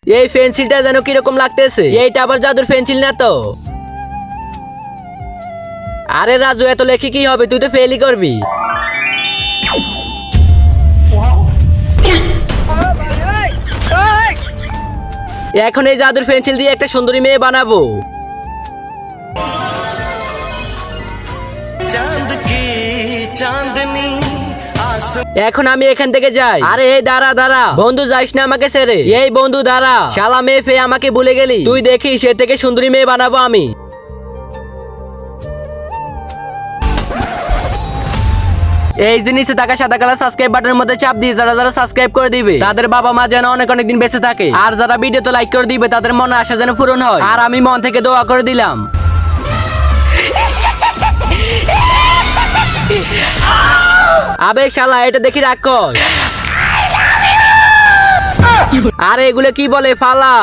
এই পেন্সিলটা যেন কিরকম লাগতেছে, এইটা আবার জাদুর পেন্সিল না তো? আরে রাজু, এত লেখি কি হবে, তুই তো ফেলই করবি। এখন এই জাদুর পেন্সিল দিয়ে একটা সুন্দরী মেয়ে বানাবো। चांद की चांदनी এখন আমি এখান থেকে যাই। আরে এই দাঁড়া দাঁড়া, বন্ধু যাইস না আমাকে ছেড়ে। এই বন্ধু দাঁড়া, শালা মেয়ে ফেয়ে আমাকে ভুলে গেলি। তুই দেখিস সে থেকে সুন্দরী মেয়ে বানাবো আমি। এই যে নিচে থাকা সাদা কালার সাবস্ক্রাইব বাটনের মধ্যে চাপ দিয়ে যারা যারা সাবস্ক্রাইব করে দিবে তাদের বাবা মা যেন অনেক অনেক দিন বেঁচে থাকে, আর যারা ভিডিওতে লাইক করে দিবে তাদের মনে আশা যেন পূরণ হয়। আর আমি মন থেকে দোয়া করে দিলাম। আবে শালা, এটা দেখি রাক্ষস। আরে এগুলো কি বলে, ফালা।